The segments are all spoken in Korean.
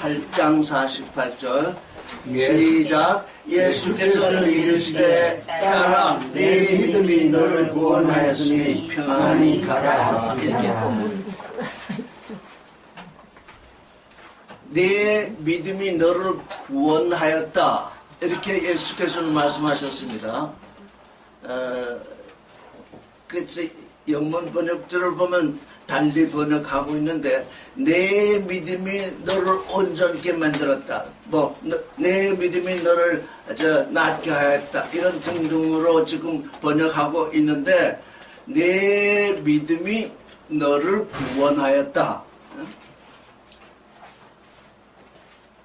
8장 48절 시작. 예수께서는 이르시되 딸아 내 믿음이 너를 구원하였으니 평안히 가라. 이렇게 내 믿음이 너를 구원하였다. 이렇게 예수께서는 말씀하셨습니다. 그래서 영문 번역들을 보면 달리 번역하고 있는데 내 믿음이 너를 온전케 만들었다. 내 믿음이 너를 낫게 하였다. 이런 등등으로 지금 번역하고 있는데 내 믿음이 너를 구원하였다.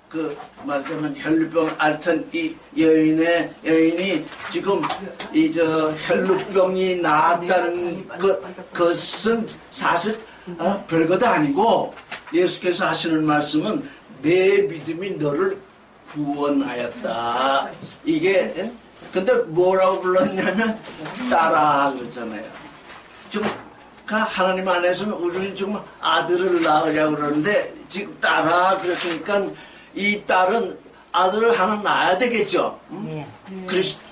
그 말하자면 혈루병 앓던 이 여인이 지금 혈루병이 나았다는 것은 사실 별것도 아니고 예수께서 하시는 말씀은 내 믿음이 너를 구원하였다. 이게 근데 뭐라고 불렀냐면 딸아 그랬잖아요. 지금 하나님 안에서는 우리는 지금 아들을 낳으려고 그러는데 지금 딸아 그랬으니까 이 딸은 아들을 하나 낳아야 되겠죠.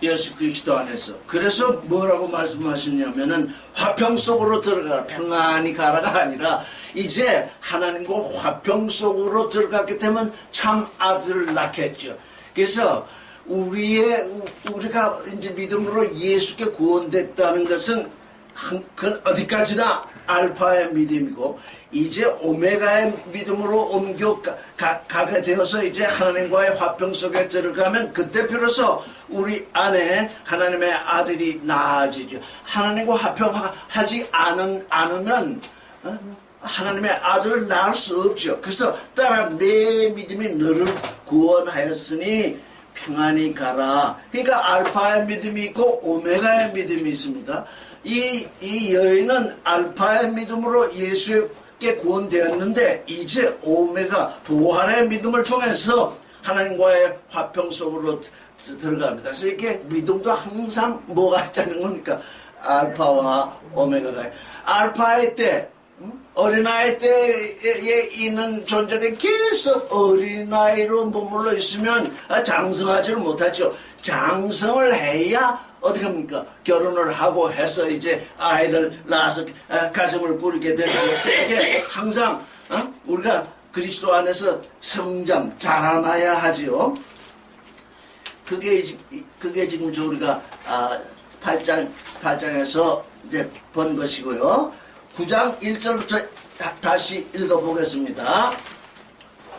예수 그리스도 안에서. 그래서 뭐라고 말씀하시냐면은 화평 속으로 들어가라. 평안히 가라가 아니라 이제 하나님과 화평 속으로 들어갔기 때문에 참 아들을 낳겠죠. 그래서 우리가 이제 믿음으로 예수께 구원됐다는 것은 그 어디까지나 알파의 믿음이고 이제 오메가의 믿음으로 옮겨가게 되어서 이제 하나님과의 화평 속에 들어가면 그때 비로소 우리 안에 하나님의 아들이 나아지죠. 하나님과 화평하지 않으면 하나님의 아들을 낳을 수 없죠. 그래서 따라 내 믿음이 너를 구원하였으니 평안히 가라. 그러니까 알파의 믿음이 있고 오메가의 믿음이 있습니다. 이 여인은 알파의 믿음으로 예수께 구원되었는데 이제 오메가 부활의 믿음을 통해서 하나님과의 화평 속으로 들어갑니다. 그래서 이렇게 믿음도 항상 뭐가 있다는 겁니까? 알파와 오메가가. 알파의 때 어린아이 때에 있는 존재들이 계속 어린아이로 머물러 있으면 장성하지를 못하죠. 장성을 해야 어떻게 합니까? 결혼을 하고 해서 이제 아이를 낳아서 가정을 꾸리게 되는 것에 이게 항상 우리가 그리스도 안에서 성장, 자라나야 하지요. 그게 지금 우리가 8장에서 이제 본 것이고요. 9장 1절부터 다시 읽어보겠습니다.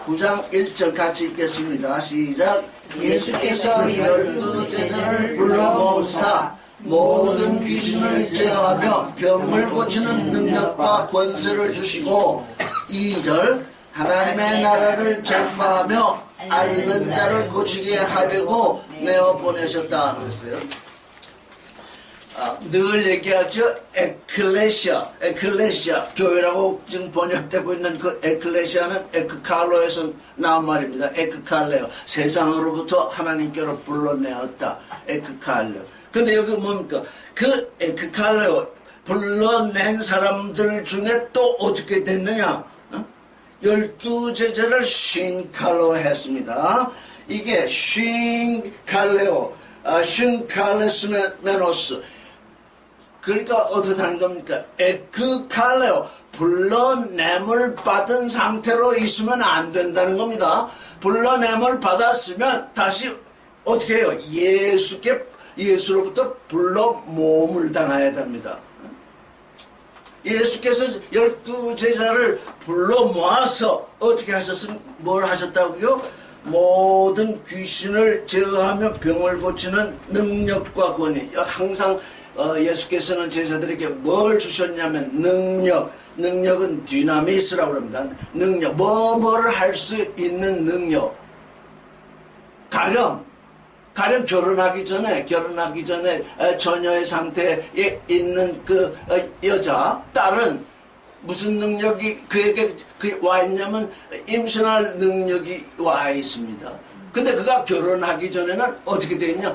9장 1절 같이 읽겠습니다. 시작. 예수께서 12 제자를 불러 모으사 모든 귀신을 제어하며 병을 고치는 능력과 권세를 주시고 2절 하나님의 나라를 전파하며 앓는 자를 고치게 하려고 내어 보내셨다 그랬어요. 늘 얘기하죠. 에클레시아, 교회라고 지금 번역되고 있는 그 에클레시아는 에크칼로에서 나온 말입니다. 에크칼레오, 세상으로부터 하나님께로 불러내었다. 에크칼레오. 근데 여기 뭡니까? 그 에크칼레오, 불러낸 사람들 중에 또 어떻게 됐느냐? 12 제자를 쉰칼로 했습니다. 이게 쉰칼레오, 쉰칼레스메노스. 그러니까 어떻게 하는 겁니까? 에크칼레오, 불러냄을 받은 상태로 있으면 안 된다는 겁니다. 불러냄을 받았으면 다시 어떻게 해요? 예수로부터 불러 모음을 당해야 됩니다. 예수께서 12 제자를 불러 모아서 어떻게 하셨으면 뭘 하셨다고요? 모든 귀신을 제어하며 병을 고치는 능력과 권위. 항상 예수께서는 제자들에게 뭘 주셨냐면 능력은 디나미스라고 합니다. 능력, 뭐를 할 수 있는 능력. 가령 결혼하기 전에 처녀의 상태에 있는 그 여자 딸은 무슨 능력이 그에게 와 있냐면 임신할 능력이 와 있습니다. 근데 그가 결혼하기 전에는 어떻게 되어 있냐?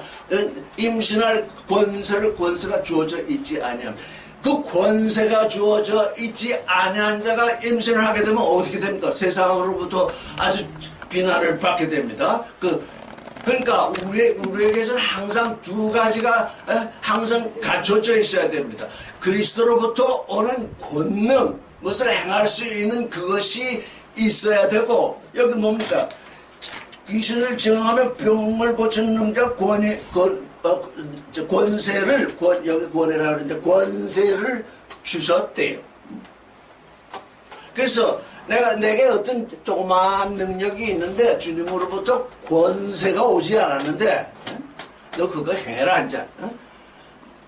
임신할 권세가 주어져 있지 아니함. 그 권세가 주어져 있지 아니한 자가 임신을 하게 되면 어떻게 됩니까? 세상으로부터 아주 비난을 받게 됩니다. 그러니까 우리에게서는 항상 두 가지가 항상 갖춰져 있어야 됩니다. 그리스도로부터 오는 권능, 무엇을 행할 수 있는 그것이 있어야 되고, 여기 뭡니까? 귀신을 정하면 병을 고치는 능력, 권세를, 여기 권해라 그러는데, 권세를 주셨대요. 그래서 내게 어떤 조그마한 능력이 있는데, 주님으로부터 권세가 오지 않았는데, 너 그거 해라, 이제.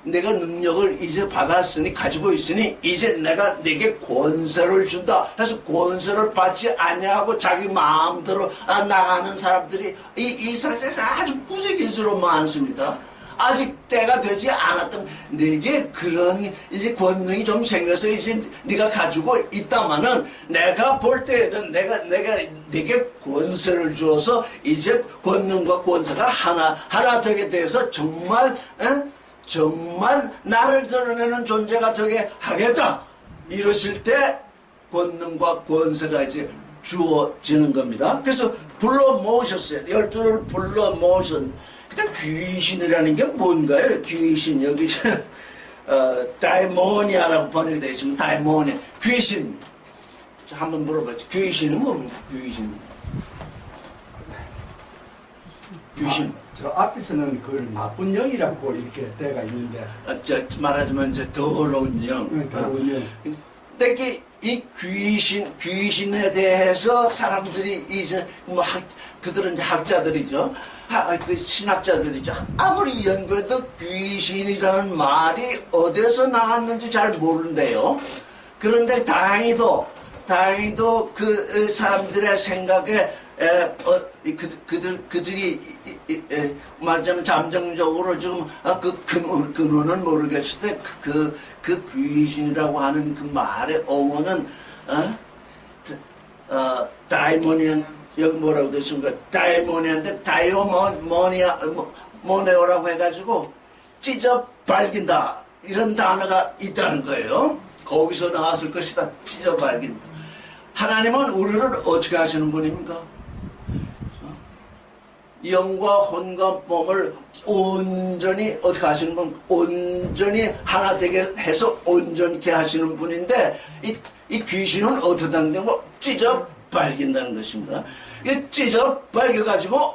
내가 능력을 이제 받았으니, 가지고 있으니, 이제 내게 권세를 준다. 그래서 권세를 받지 아니하고 자기 마음대로 나가는 사람들이, 이 사람들이 아주 무지개스러워 많습니다. 아직 때가 되지 않았던, 내게 그런 이제 권능이 좀 생겨서 이제 네가 가지고 있다마는, 내가 볼 때에는 내게 권세를 주어서 이제 권능과 권세가 하나 되게 돼서 정말 나를 드러내는 존재가 되게 하겠다. 이러실 때 권능과 권세가 이제 주어지는 겁니다. 그래서 불러 모으셨어요. 12를 불러 모으셨는데, 근데 귀신이라는 게 뭔가요? 귀신, 여기 다이모니아라고 번역이 되어 있으면 다이모니아, 귀신. 한번 물어보죠. 귀신은 뭡니까? 귀신. 저 앞에서는 그걸 나쁜 영이라고 이렇게 때가 있는데, 말하자면 이제 더러운 영. 더러운 영. 근데 이 귀신에 대해서 사람들이 이제 그들은 이제 학자들이죠. 그 신학자들이죠. 아무리 연구해도 귀신이라는 말이 어디서 나왔는지 잘 모르는데요. 그런데 다행히도 그 사람들의 생각에 그들이 말하자면 잠정적으로 지금 그 근원은 모르겠을 때 그 귀신이라고 하는 그 말의 어원은 다이모니안, 여기 뭐라고 되어 있습니까? 다이모니아인데 모네오라고 해가지고 찢어 발긴다, 이런 단어가 있다는 거예요. 거기서 나왔을 것이다. 찢어 발긴다. 하나님은 우리를 어떻게 하시는 분입니까? 영과 혼과 몸을 온전히 어떻게 하시는 분? 온전히 하나 되게 해서 온전케 하시는 분인데, 이 귀신은 어떻게 하는 거? 찢어 발긴다는 것입니다. 이 찢어 발겨가지고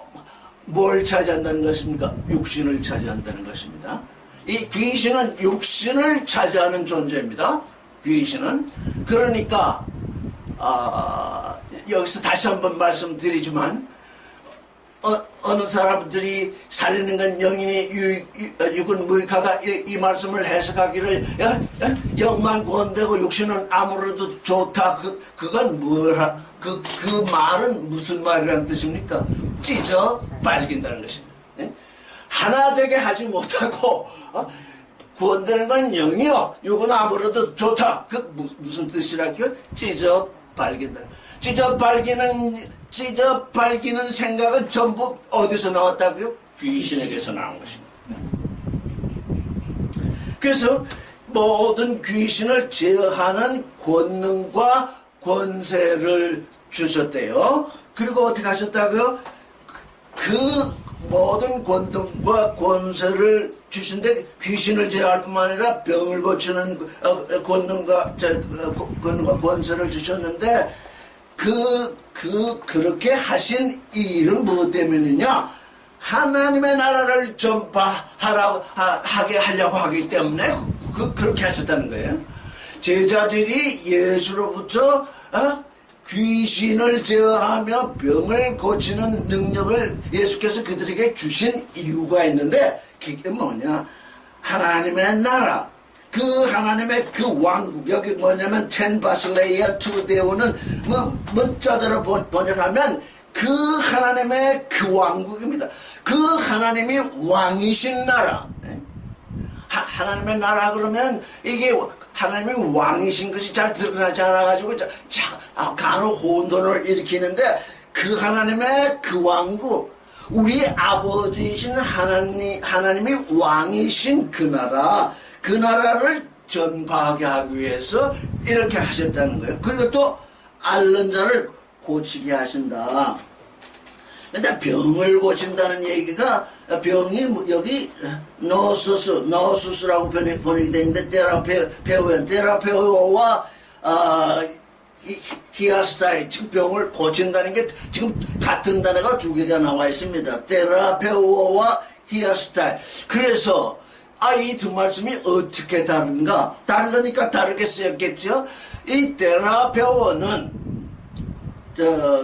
뭘 차지한다는 것입니까? 육신을 차지한다는 것입니다. 이 귀신은 육신을 차지하는 존재입니다. 귀신은. 그러니까 여기서 다시 한번 말씀드리지만, 어느 사람들이 살리는 건 영이니 육은 무익하다, 이 말씀을 해석하기를 영만 구원되고 육신은 아무래도 좋다, 그건 뭐라, 그 말은 무슨 말이라는 뜻입니까? 찢어 발긴다는 것입니다. 하나 되게 하지 못하고 구원되는 건 영이요, 육은 아무래도 좋다, 그 무슨 뜻이라고요? 찢어 발긴다. 찢어 발기는 생각은 전부 어디서 나왔다고요? 귀신에게서 나온 것입니다. 그래서 모든 귀신을 제어하는 권능과 권세를 주셨대요. 그리고 어떻게 하셨다고요? 그 모든 권능과 권세를 주신데, 귀신을 제어할 뿐만 아니라 병을 고치는 권능과 권세를 주셨는데, 그렇게 하신 이 일은 무엇 때문이냐? 하나님의 나라를 전파하게 하려고 하기 때문에 그렇게 하셨다는 거예요. 제자들이 예수로부터 귀신을 제어하며 병을 고치는 능력을 예수께서 그들에게 주신 이유가 있는데, 그게 뭐냐? 하나님의 나라, 그 하나님의 그 왕국, 여기 뭐냐면 텐 바슬레이아 투 데오는 문자대로 번역하면 그 하나님의 그 왕국입니다. 그 하나님이 왕이신 나라. 하나님의 나라 그러면 이게 하나님이 왕이신 것이 잘 드러나지 않아가지고 간혹 혼돈을 일으키는데, 그 하나님의 그 왕국, 우리 아버지이신 하나님이 왕이신 그 나라, 그 나라를 전파하게 하기 위해서 이렇게 하셨다는 거예요. 그리고 또 앓는 자를 고치게 하신다. 근데 병을 고친다는 얘기가 병이 여기 노수스라고 번역이 되는데 테라페오와 히아스타이 지금 병을 고친다는 게 지금 같은 단어가 두 개가 나와 있습니다. 테라페오와 히아스타이. 그래서 이 두 말씀이 어떻게 다른가? 다르니까 다르게 쓰였겠죠? 이 테라페오는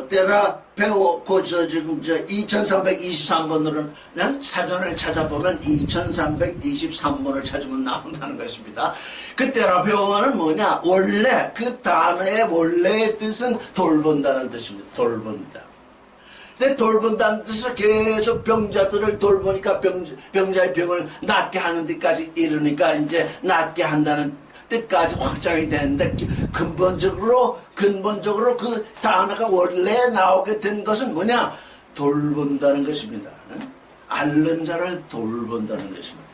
테라페오 지금 2323번으로는 사전을 찾아보면 2323번을 찾으면 나온다는 것입니다. 그 테라페오는 뭐냐? 원래 그 단어의 원래의 뜻은 돌본다는 뜻입니다. 돌본다. 근데 돌본다는 뜻은 계속 병자들을 돌보니까 병자의 병을 낫게 하는 데까지 이르니까 이제 낫게 한다는 뜻까지 확장이 되는데 근본적으로 그 단어가 원래 나오게 된 것은 뭐냐? 돌본다는 것입니다. 앓는 자를 돌본다는 것입니다.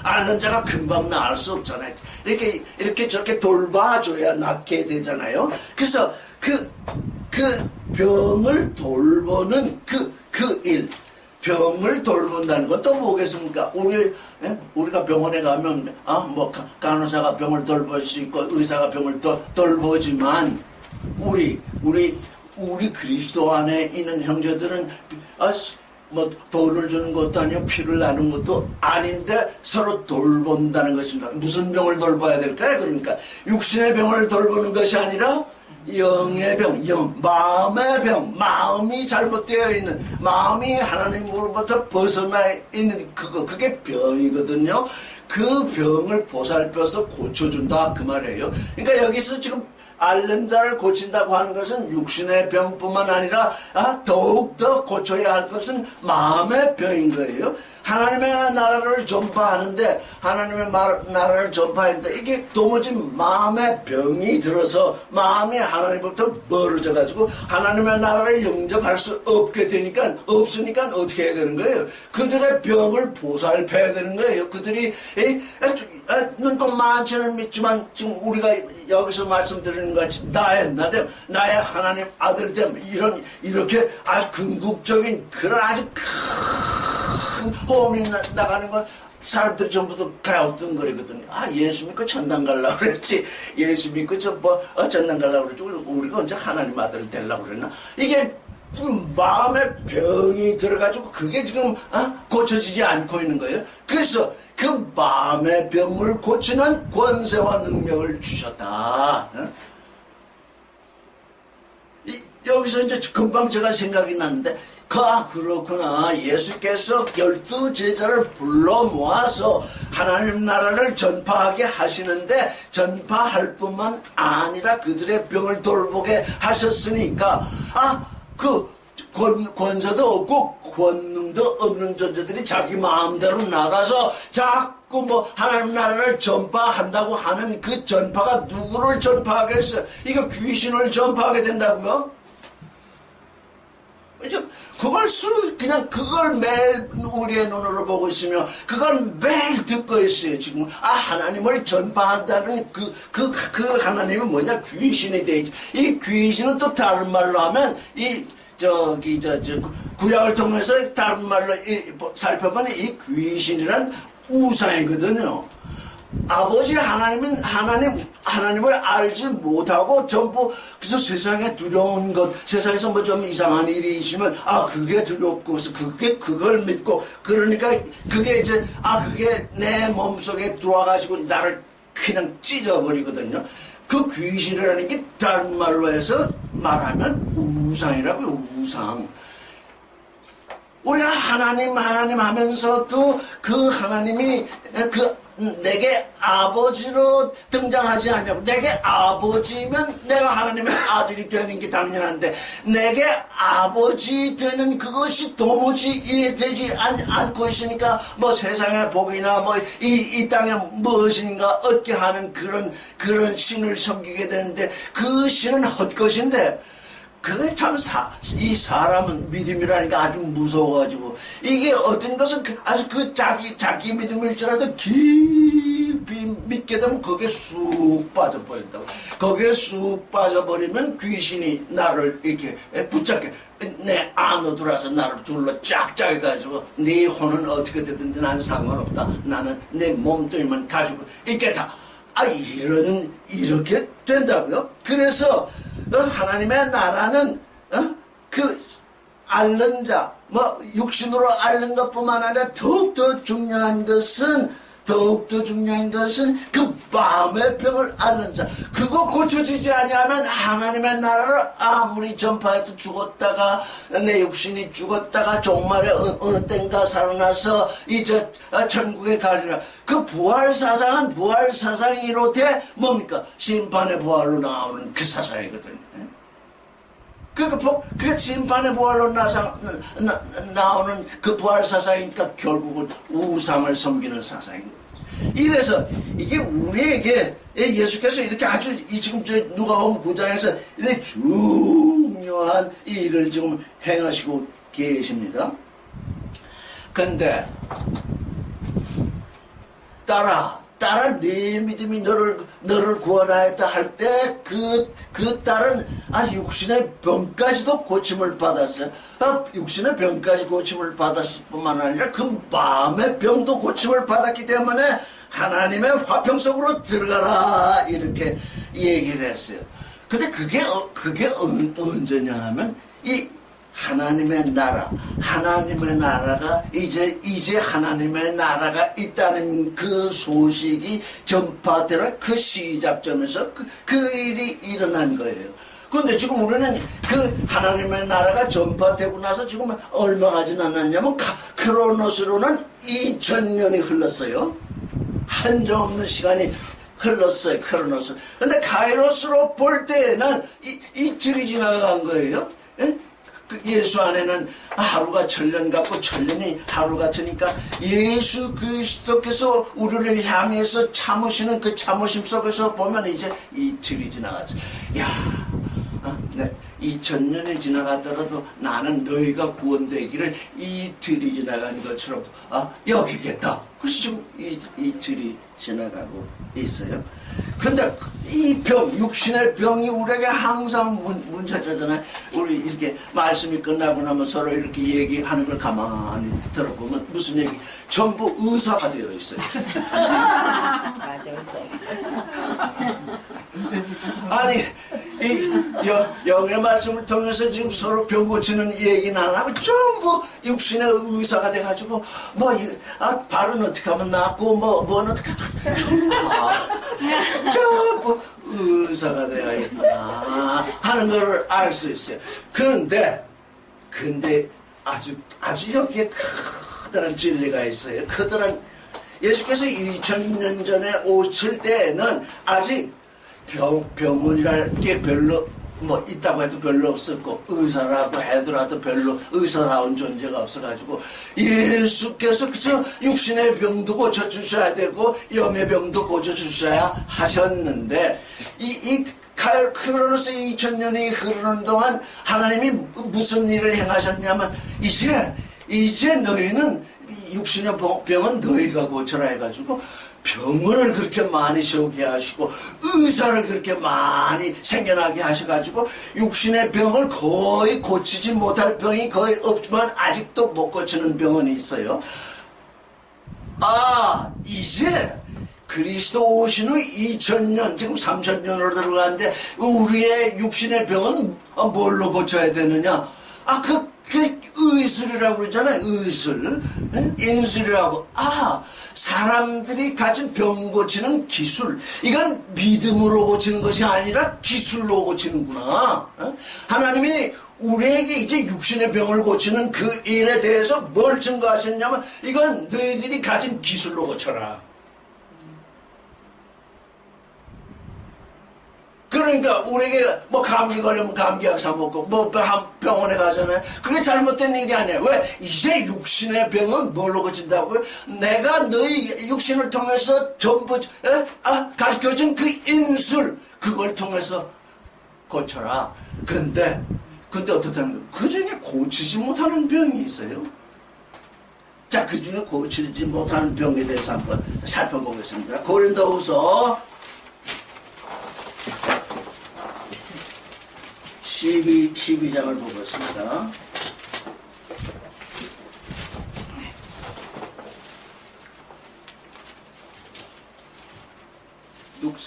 앓는 자가 금방 나을 수 없잖아요. 이렇게 저렇게 돌봐줘야 낫게 되잖아요. 그래서 그 병을 돌보는 그 일, 병을 돌본다는 건 또 뭐겠습니까? 우리가 병원에 가면, 간호사가 병을 돌볼 수 있고, 의사가 병을 돌보지만, 우리 그리스도 안에 있는 형제들은, 돈을 주는 것도 아니고, 피를 나누는 것도 아닌데, 서로 돌본다는 것입니다. 무슨 병을 돌봐야 될까요? 그러니까, 육신의 병을 돌보는 것이 아니라, 영의 병, 마음의 병, 마음이 잘못되어 있는, 마음이 하나님으로부터 벗어나 있는 그게 병이거든요. 그 병을 보살펴서 고쳐준다, 그 말이에요. 그러니까 여기서 지금 앓는 자를 고친다고 하는 것은 육신의 병뿐만 아니라 더욱더 고쳐야 할 것은 마음의 병인 거예요. 하나님의 나라를 전파하는데 하나님의 나라를 전파하는데 이게 도무지 마음의 병이 들어서 마음이 하나님부터 멀어져 가지고 하나님의 나라를 영접할 수 없게 되니까 없으니까 어떻게 해야 되는 거예요? 그들의 병을 보살펴야 되는 거예요. 그들이 눈도 많지는 믿지만 지금 우리가 여기서 말씀드리는 것 같이 나의 하나님 아들됨 이렇게 아주 궁극적인 그런 아주 큰 호흡이 나가는 건 사람들이 전부 다 가요등거리거든요. 예수 믿고 천당 가려고 그랬지. 예수 믿고 천당 가려고 그랬지. 우리가 언제 하나님 아들을 되려고 그랬나? 이게 마음에 병이 들어가지고 그게 지금 고쳐지지 않고 있는 거예요. 그래서 그 마음의 병을 고치는 권세와 능력을 주셨다. 여기서 이제 금방 제가 생각이 났는데 그렇구나. 예수께서 12 제자를 불러 모아서 하나님 나라를 전파하게 하시는데 전파할 뿐만 아니라 그들의 병을 돌보게 하셨으니까 권세도 없고 권능도 없는 존재들이 자기 마음대로 나가서 자꾸 하나님 나라를 전파한다고 하는 그 전파가 누구를 전파하겠어요? 이거 귀신을 전파하게 된다고요? 그걸 매일 우리의 눈으로 보고 있으며 그걸 매일 듣고 있어요. 지금 하나님을 전파한다는 그 하나님이 뭐냐? 귀신이 되지. 이 귀신은 또 다른 말로 하면 구약을 통해서 다른 말로 살펴보면 이 귀신이란 우상이거든요. 아버지 하나님을 알지 못하고 전부 그래서 세상에 두려운 것, 세상에서 좀 이상한 일이 있으면 그게 두렵고 그걸 믿고 그러니까 그게 그게 내 몸속에 들어와가지고 나를 그냥 찢어버리거든요. 그 귀신이라는 게 다른 말로 해서 말하면 우상이라고요. 우상. 우리가 하나님 하면서도 그 하나님이 내게 아버지로 등장하지 않냐고. 내게 아버지면 내가 하나님의 아들이 되는 게 당연한데 내게 아버지 되는 그것이 도무지 이해되지 않고 있으니까 세상의 복이나 이 땅에 무엇인가 얻게 하는 그런 신을 섬기게 되는데 그 신은 헛것인데 그게 참 이 사람은 믿음이라니까 아주 무서워가지고 이게 어떤 것은 아주 그 자기 믿음일지라도 깊이 믿게 되면 거기에 쑥 빠져버린다고. 거기에 쑥 빠져버리면 귀신이 나를 이렇게 붙잡게 내 안으로 들어와서 나를 둘러 쫙쫙 해가지고 네 혼은 어떻게 되든지 난 상관없다. 나는 내 몸뚱이만 가지고 있겠다. 이렇게 된다고요? 그래서 하나님의 나라는 그 앓는 자, 육신으로 앓는 것뿐만 아니라 더욱더 중요한 것은 그 마음의 병을 앓는 자. 그거 고쳐지지 아니하면 하나님의 나라를 아무리 전파해도 죽었다가 내 육신이 죽었다가 종말에 어느 땐가 살아나서 이제 천국에 가리라. 그 부활사상은 부활사상이로되 뭡니까? 심판의 부활로 나오는 그 사상이거든요. 그 심판의 부활로 나오는 그 부활 사상이니까 결국은 우상을 섬기는 사상입니다. 이래서 이게 우리에게 예수께서 이렇게 아주 지금 저 누가복음 9장에서 이렇게 중요한 일을 지금 행하시고 계십니다. 근데 딸아 네 믿음이 너를 구원하였다 할 때 그 딸은 육신의 병까지도 고침을 받았어요. 육신의 병까지 고침을 받았을 뿐만 아니라 그 마음의 병도 고침을 받았기 때문에 하나님의 화평 속으로 들어가라 이렇게 얘기를 했어요. 근데 그게 언제냐 하면 이 하나님의 나라가 이제 하나님의 나라가 있다는 그 소식이 전파되라 그 시작점에서 그 일이 일어난 거예요. 그런데 지금 우리는 그 하나님의 나라가 전파되고 나서 지금 얼마가 지났냐면 크로노스로는 2000년이 흘렀어요. 한정없는 시간이 흘렀어요. 크로노스. 근데 카이로스로 볼 때에는 이틀이 지나간 거예요. 예? 예수 안에는 하루가 천년 같고 천년이 하루 같으니까 예수 그리스도께서 우리를 향해서 참으시는 그 참으심 속에서 보면 이제 이틀이 지나갔어. 야, 네, 2000년이 지나가더라도 나는 너희가 구원되기를 이틀이 지나간 것처럼 여기겠다. 그래서 지금 이틀이 지나가고 있어요. 그런데 이 육신의 병이 우리에게 항상 문제잖아요. 우리 이렇게 말씀이 끝나고 나면 서로 이렇게 얘기하는 걸 가만히 들어보면 무슨 얘기? 전부 의사가 되어 있어요. 맞아, 아니, 이 영의 말씀을 통해서 지금 서로 병 고치는 얘기는 안 하고 전부 육신의 의사가 돼가지고 발은 어떻게 하면 낫고 뭐는 어떻게 전부 의사가 되어 있구나 하는 걸 알 수 있어요. 근데 아주 여기에 커다란 진리가 있어요. 커다란 예수께서 2000년 전에 오실 때에는 아직 병원이랄 게 별로 있다고 해도 별로 없었고 의사라고 하더라도 별로 의사다운 존재가 없어가지고 예수께서 그저 육신의 병도 고쳐주셔야 되고 영의 병도 고쳐주셔야 하셨는데 이 크로노스 2000년이 흐르는 동안 하나님이 무슨 일을 행하셨냐면 이제 너희는 육신의 병은 너희가 고쳐라 해가지고 병원을 그렇게 많이 세우게 하시고 의사를 그렇게 많이 생겨나게 하셔가지고 육신의 병을 거의 고치지 못할 병이 거의 없지만 아직도 못 고치는 병원이 있어요. 이제 그리스도 오신 후 2000년 지금 3000년으로 들어가는데 우리의 육신의 병은 뭘로 고쳐야 되느냐? 그 의술이라고 그러잖아요. 의술, 인술이라고. 사람들이 가진 병 고치는 기술. 이건 믿음으로 고치는 것이 아니라 기술로 고치는구나. 하나님이 우리에게 이제 육신의 병을 고치는 그 일에 대해서 뭘 증거하셨냐면 이건 너희들이 가진 기술로 고쳐라. 그러니까 우리에게 감기 걸리면 감기약 사 먹고 병원에 가잖아요. 그게 잘못된 일이 아니에요. 왜? 이제 육신의 병은 뭘로 고친다고요? 내가 너희 육신을 통해서 전부 가르쳐준 그 인술 그걸 통해서 고쳐라. 근데 근데 어떻다면 그 중에 고치지 못하는 병이 있어요. 자, 그 중에 고치지 못하는 병에 대해서 한번 살펴보겠습니다. 고린도후서 12장을 보겠습니다.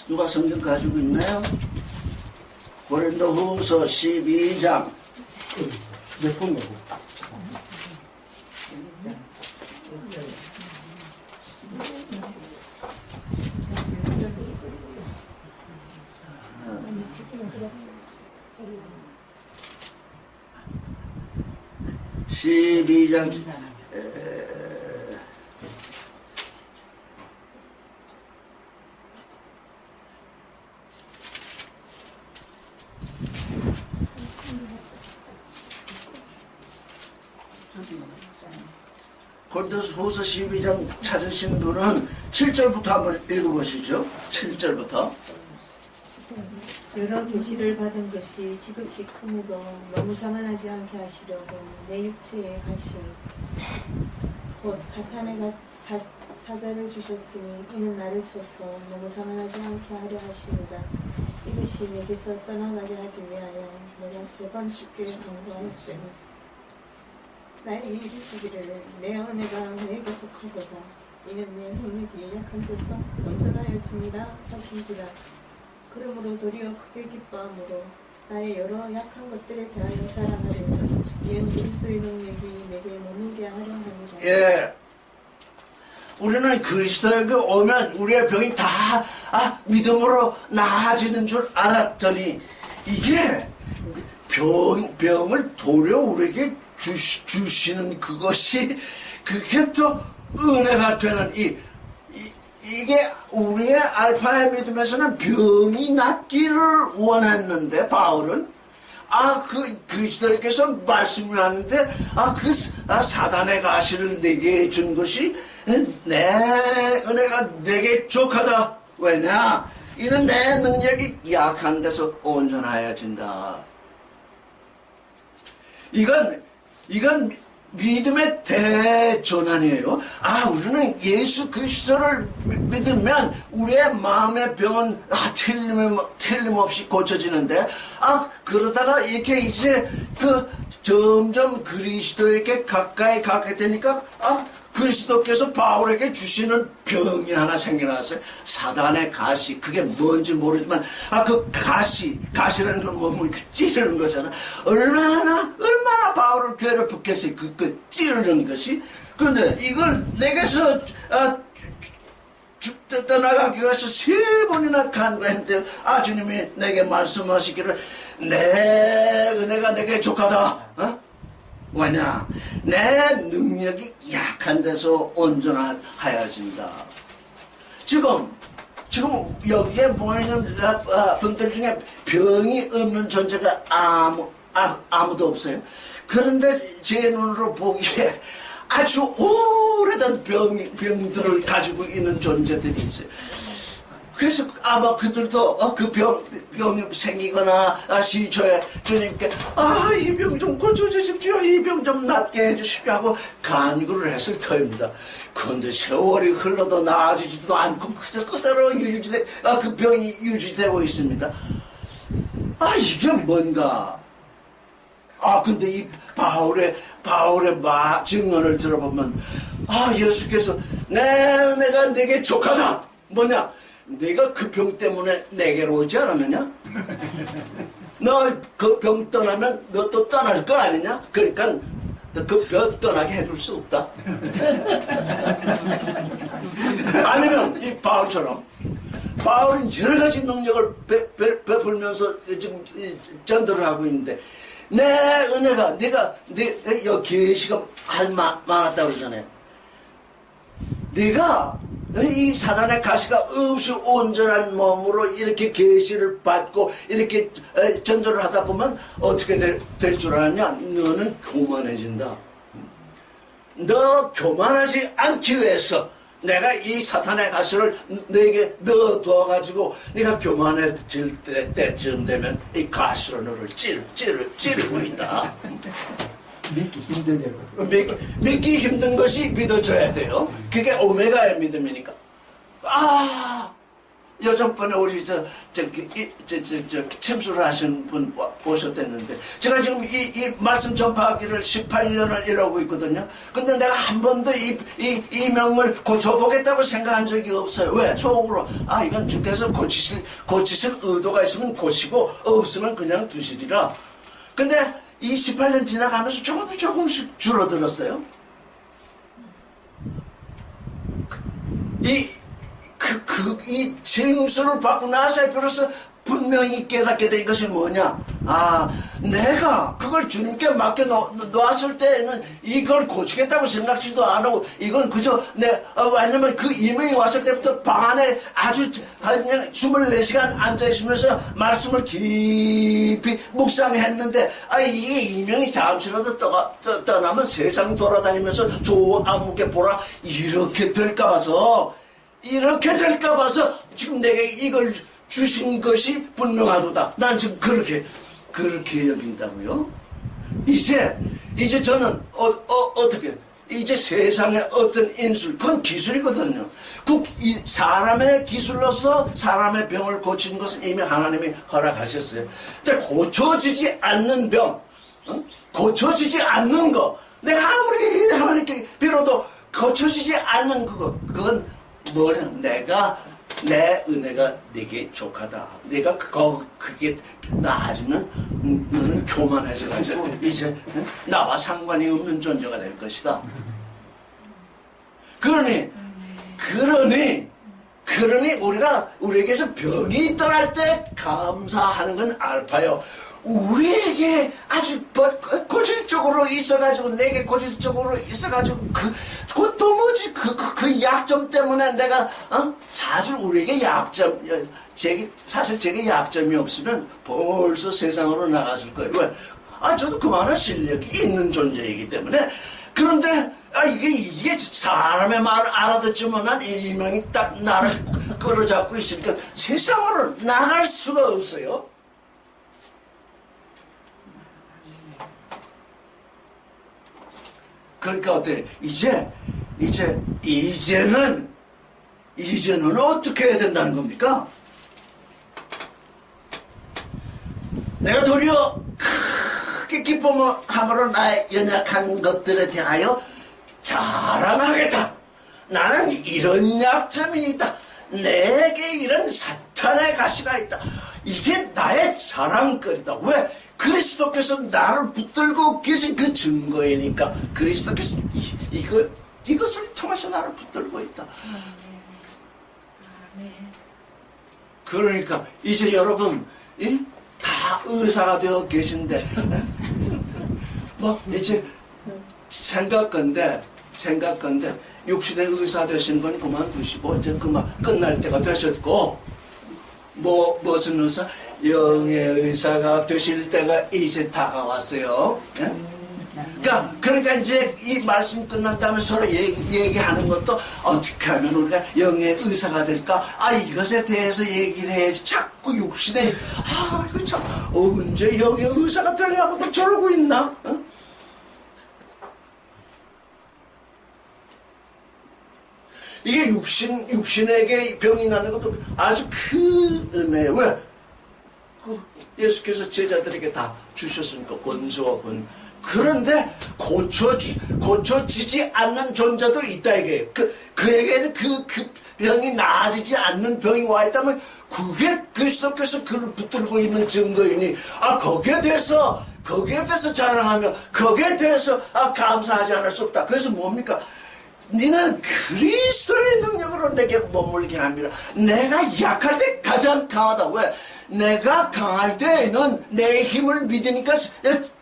누가 성경 가지고 있나요? 고린도후서 12장. 몇 번 가고. (12장) 고린도후서 12장 찾으신 분은 7절부터 한번 읽어보시죠. 7절부터. 여러 계시를 받은 것이 지극히 크므로 너무 자만하지 않게 하시려고 내 육체에 가시 곧 사탄의 사자를 주셨으니 이는 나를 쳐서 너무 자만하지 않게 하려 하십니다. 이것이 내게서 떠나가게 하기 위하여 내가 3번 죽게 강구하였으니 나에게 이르시기를 내 은혜가 내게 족하도다. 이는 내 능력이 약한 데서 온전하여짐이라 하신지라. 그러므로 도리어 크게 기뻐함으로 나의 여러 약한 것들에 대하여 자랑하리라. 이는 그리스도의 능력이 내게 머물게 하려 함이라. 예. 우리는 그리스도에게 오면 우리의 병이 다 믿음으로 나아지는 줄 알았더니 이게 병을 도려 우리에게 주시는 그것이 그게 또 은혜가 되는 이게 우리의 알파의 믿음에서는 병이 낫기를 원했는데 바울은 그 그리스도께서 말씀을 하는데 사단의 가시를 내게 준 것이 내 은혜가 내게 족하다. 왜냐? 이는 내 능력이 약한 데서 온전하여진다. 이건 믿음의 대전환이에요. 우리는 예수 그리스도를 믿으면 우리의 마음의 병은 틀림없이 고쳐지는데 그러다가 이렇게 이제 점점 그리스도에게 가까이 가게 되니까 그리스도께서 바울에게 주시는 병이 하나 생겨났어요. 사단의 가시. 그게 뭔지 모르지만 그 가시라는 건 뭐 찌르는 거잖아. 얼마나 바울을 괴롭혔겠어요. 그 찌르는 것이. 근데 이걸 내게서 떠나가기 위해서 3번이나 간구했는데 주님이 내게 말씀하시기를 내 은혜가 내게 족하다. 왜냐? 내 능력이 약한 데서 온전하여진다. 지금 여기에 모이는 분들 중에 병이 없는 존재가 아무도 없어요. 그런데 제 눈으로 보기에 아주 오래된 병들을 가지고 있는 존재들이 있어요. 그래서 아마 그들도 그 병이 생기거나 시초에 주님께 이 병 좀 고쳐주십시오. 이 병 좀 낫게 해주십시오 하고 간구를 했을 터입니다. 그런데 세월이 흘러도 나아지지도 않고 그대로 그 병이 유지되고 있습니다. 이게 뭔가? 근데 이 바울의 증언을 들어보면 예수께서 내 은혜가 내게 족하다. 뭐냐? 내가 그 병 때문에 내게로 오지 않았느냐? 너 그 병 떠나면 너 또 떠날 거 아니냐? 그러니까 그 병 떠나게 해줄 수 없다. 아니면 이 바울처럼 바울은 여러 가지 능력을 베풀면서 지금 전도를 하고 있는데 내 은혜가 내 계시가 많았다고 그러잖아요. 내가 이 사단의 가시가 없이 온전한 몸으로 이렇게 계시를 받고 이렇게 전도를 하다 보면 어떻게 될 줄 아냐? 너는 교만해진다. 너 교만하지 않기 위해서 내가 이 사탄의 가시를 너에게 넣어두어가지고 네가 교만해질 때쯤 되면 이 가시로 너를 찌르고 있다. 믿기 힘드냐고. 믿기 힘든 것이 믿어져야 돼요. 그게 오메가의 믿음이니까. 여전번에 우리 침수를 하신 분 오셨댔는데, 제가 지금 이 말씀 전파하기를 18년을 이러고 있거든요. 근데 내가 한 번도 이 명을 고쳐보겠다고 생각한 적이 없어요. 왜? 속으로, 이건 주께서 고치실 의도가 있으면 고치고, 없으면 그냥 두시리라. 근데 이 18년 지나가면서 조금씩 줄어들었어요. 이 짐수를 받고 나서 비로소 분명히 깨닫게 된 것이 뭐냐? 내가 그걸 주님께 맡겨 놓았을 때에는 이걸 고치겠다고 생각지도 안 하고, 이건 그저 왜냐면 그 이명이 왔을 때부터 방 안에 아주 그냥 24시간 앉아있으면서 말씀을 깊이 묵상했는데, 이게 이명이 잠시라도 떠나면 세상 돌아다니면서 아무게 보라, 이렇게 될까봐서 지금 내게 이걸 주신 것이 분명하도다. 난 지금 그렇게 여긴다고요. 이제 저는 어떻게 이제 세상의 어떤 인술, 그건 기술이거든요. 이 사람의 기술로서 사람의 병을 고치는 것은 이미 하나님이 허락하셨어요. 근데 고쳐지지 않는 병, 고쳐지지 않는 거, 내가 아무리 하나님께 빌어도 고쳐지지 않는 그건 뭐냐? 내 은혜가 네게 족하다. 내가 그게 나아지면 너는 교만해져가지고 이제 나와 상관이 없는 존재가 될 것이다. 그러니 우리에게서 병이 있더랄 때 감사하는 건 알파요. 우리에게 아주 고질적으로 있어가지고, 내게 고질적으로 있어가지고, 도무지 그 약점 때문에 내가, 사실 우리에게 사실 제게 약점이 없으면 벌써 세상으로 나갔을 거예요. 왜? 저도 그만한 실력이 있는 존재이기 때문에. 그런데, 이게 사람의 말을 알아듣지만은 이명이 딱 나를 끌어잡고 있으니까 세상으로 나갈 수가 없어요. 그러니까 어때? 이제는 어떻게 해야 된다는 겁니까? 내가 도리어 크게 기쁨함으로 나의 연약한 것들에 대하여 자랑하겠다. 나는 이런 약점이 있다. 내게 이런 사탄의 가시가 있다. 이게 나의 자랑거리다. 왜? 그리스도께서 나를 붙들고 계신 그 증거이니까. 그리스도께서 이것을 통해서 나를 붙들고 있다. 그러니까 이제 여러분 다 의사가 되어 계신데 이제 생각건데 육신의 의사 되신 건 그만두시고 이제 끝날 때가 되셨고, 무슨 의사? 영의 의사가 되실 때가 이제 다가왔어요. 그러니까 이제 이 말씀 끝난 다음에 서로 얘기하는 것도 어떻게 하면 우리가 영의 의사가 될까? 이것에 대해서 얘기를 해야지. 자꾸 육신에 이거 참 언제 영의 의사가 되려고도 저러고 있나? 이게 육신에게 병이 나는 것도 아주 큰 은혜예요. 왜? 예수께서 제자들에게 다 주셨으니까, 권세와 권. 그런데 고쳐지지 않는 존재도 있다 이게. 그에게는 그 병이 나아지지 않는 병이 와 있다면 그게 그리스도께서 그를 붙들고 있는 증거이니, 거기에 대해서 자랑하며 거기에 대해서 감사하지 않을 수 없다. 그래서 뭡니까? 너는 그리스도의 능력으로 내게 머물게 합니다. 내가 약할 때 가장 강하다. 왜? 내가 강할 때에는 내 힘을 믿으니까